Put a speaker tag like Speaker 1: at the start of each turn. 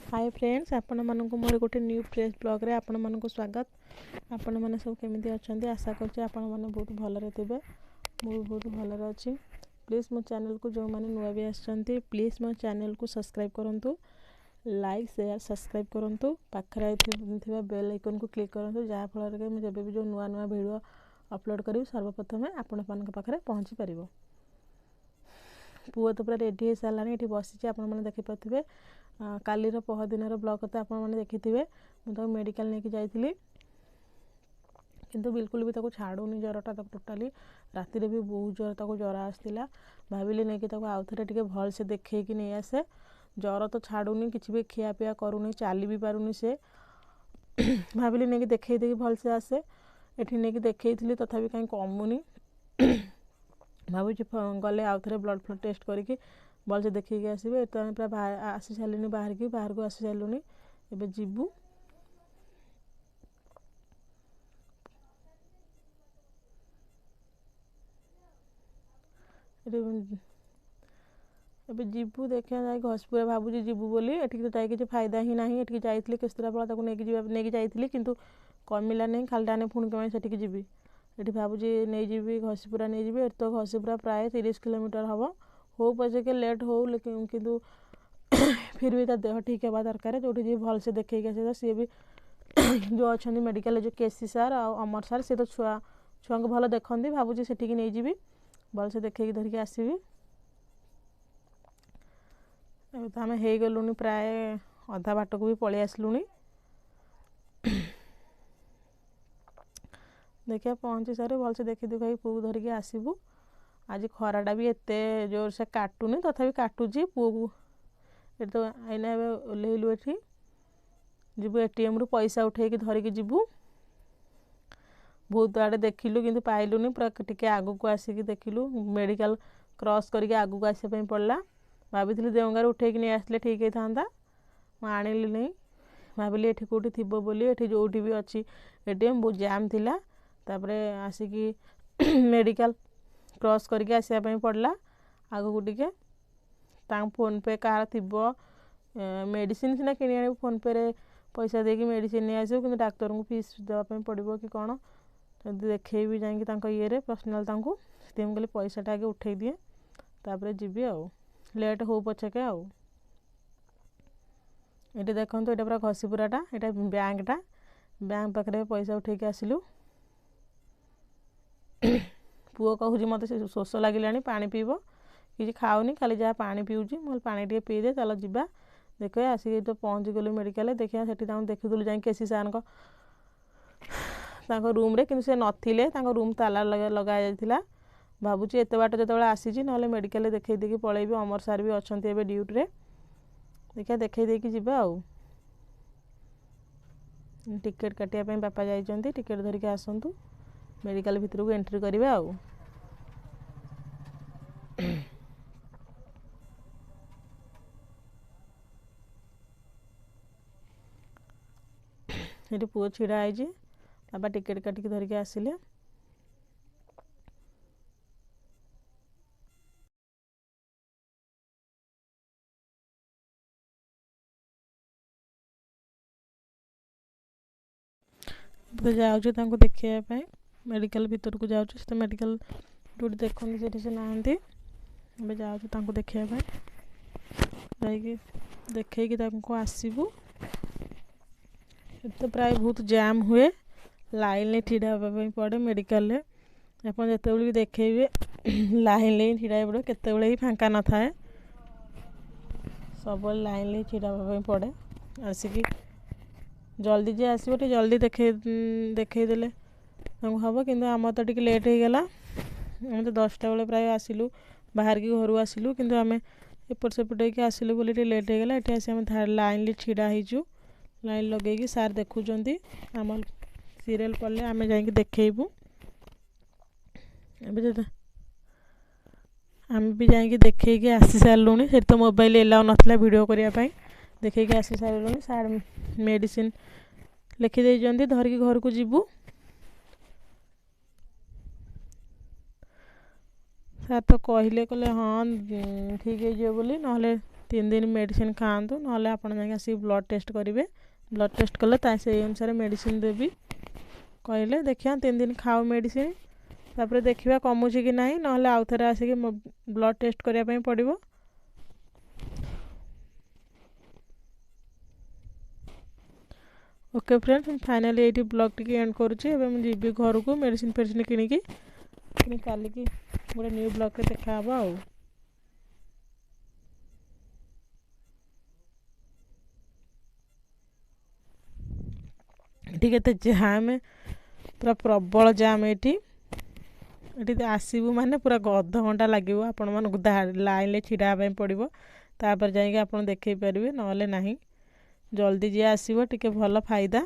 Speaker 1: Hi friends, आपण मानक मोर गोटे न्यू फ्रेश ब्लॉग रे आपण मानक स्वागत। आपण माने सब केमिति अछंती आशा करछि आपण माने बहुत भलरे थिबे। मु बहुत भलरे अछि। प्लीज मो चैनल को जो माने नुवा भी आछंती प्लीज मो चैनल को सब्सक्राइब करंतु, लाइक शेयर सब्सक्राइब करंतु, पाखरे थिबा बेल आइकन को क्लिक करंतु जहा फल रे मु जेबे भी जो नुवा नुवा वीडियो अपलोड करी सर्वप्रथम आपण मानक पाखरे पहुंची परिबो। पुओ तो पूरा रेडी हो सारानी ये बसी आप देखी पारे। कालीर पहदिन ब्लॉग तो आपने देखी थे। मुझे मेडिकल लेके जाइली किंतु बिल्कुल भी ताको छाड़ूनी ज्वरटा टोटाली राति भी बहुत ज्वर आसला। भाविली नहीं कि आउ थे भल से देखे नहीं आसे। ज्वर तो छाड़ूनी किसी भी खिया पिया करूनी चली भी पारूनी से। भाविली नहीं कि देखे देगी भल से आसे ये नहीं कि देखी तथापि कहीं कमुनी। भावी गले आउ थे ब्लड फ्लड टेस्ट करके भल से देखिए आसबे। तो पूरा आसी सारे बाहर को आसी सारूनी एबे जीवु। एबे जीवु देखा जाए घसपुरा भावुँ जीवु बोली एठिक तो जाए किसी फायदा ही ना। एठिक जाइए केस्तरा फल नहीं जाइए किंतु कमिला नहीं खाली टाने पुणी कमें से जीवी। ये भावुँ नहीं जी घसीपुरा नहीं जी। तो घसीपुरा प्राय 30 किलोमीटर हम हो पचे के लेट हो लेकिन किंतु फिर भी देह ठीक है दरकार जो भल से देखे आस सी भी जो अच्छा मेडिकल जो केसी सार अमर सार सी तो छुआ को भल देखती। भावुँ से नहीं जी भल से देखे धरिकी आसबि। तो आम हो गलुनी प्राय अधा बाट को भी पलि आसलुनी। देखिए पहुँची सारे भल से देखी दुखाई पुओ धरिकी आसबु। आज खराटा भी एते जोर से काटुनी तथापि काटुची पुओ को। ये तो आईना ओल्लैलु एठी जीवु एटीएम रु पैसा उठेकी धरिकी जीवु। बहुत आड़े देखिलु किंतु पाइलुनी पूरा टिके आगु को आसिकी देखिलु। मेडिकल क्रॉस करके आगु को आसे पड़ला। भाभी देवंगार उठेकी नहीं आसले ठीक ही था मुझे आनिली नहीं। भाविली एठी कोठी थिबो बोली एठी जोठी भी अच्छी एटीएम बहुत जाम थिला। तापरे आसिकी मेडिकल क्रॉस करके आसिया पड़ला आगु को टिके। फोन पे कार थिबो मेडिसिन सीना किणी आनी फोन पे रे पैसा देकी मेडिसिन नहीं आसो कि डाक्तर को फीस देवाई पड़ो कि कौन देखे भी जाकि ये पर्सनाल कहले पैसाटा आगे उठे दिए तापर जीवी आउ लेट हो पछके आउ। ये देखो ये पूरा घसीपुराटा ये बैंकटा बैंक पाखे पैसा उठे के आसलु। पुओ कहूँ मत शोष लगे पा पीब कि खाऊनी खाली जहाँ पा पीऊँगी मुझे पा टे पीदे चल जा देख आसिक तो पहुँची गलु मेडिकल। देखिए से देखुलु जा केसी सार रूम रे कि से नथिले रूम ताला लगा जाइथिला। भावुची एत बाट जो आसी ना मेडिकल देखे देखी पलैबी। अमर सार भी अच्छा ड्यूटी रे देखिए देखे देखी जीवा आउ। टिकेट काटिया बापा जाइछंती टिकेट धरिकी आसंतु मेडिकल भितर को एंट्री करिवे आउ। ये पुओ छिड़ा है बाबा टिकेट काटिकी धरिकी आसिले। तो जाऊँ देखा मेडिकल भितर को जाऊँ तो मेडिकल जो देखते से नहांती जाऊँ देखा देखे आसबू। तो प्राय बहुत जाम हुए लाइन में ठिड़ा हाँपाई पड़े मेडिकल रे। आप जिते भी देखेबे लाइन ले ठिड़ा पड़े केते ही फांका न थाए सब लाइन ले ठिड़ा हाँपाई पड़े। आसिकी जल्दी जे आसो जल्दी देखईदेले हम कि आम तो टी लेट हो गला। आम तो 10टा बेले प्राय आसिलु बाहर की घर आसिलु किंतु आम एपट सेपट होकर आसिलु बोली लेट हो गला। ये आसी आम लाइन छिड़ा होइचु लाइन लगे सार देखुंती आम सीरियल पड़े आम जा देखबू। आम भी जा देखे आसी सारूँ से तो मोबाइल एलाउ नाला वीडियो करने देखे आसी सारूँ। सार मेडिसिन लिखिदे धरिकी घर को जीवु। सार तो कहले हाँ ठीक है बोली ना 3 दिन मेडिसिन खाआंतु नहले आपण जाके आसी ब्लड टेस्ट करेंगे। ब्लड टेस्ट कले से अनुसार मेडिसिन देवी कहले देखिया 3 दिन खाओ मेडिसिन तापर देखिया कमुची कि नहीं नहले आउ थे आसिक ब्लड टेस्ट करने पड़ो। ओके फ्रेंड्स फाइनली ये ब्लॉग टी एंड करुँची जी घर को मेडिसिन फेडिसिन किनिकी काली की गोटे न्यू ब्लॉग रे देखा हबा आउ। ठीक है जाम पूरा प्रबल जाम ये आसबू माने पूरा अध घंटा लगे आपण मानक लाइन छिड़ा पड़ो तापर जाइए आप देखे पारे ना जल्दी जी आसो टे भल फायदा।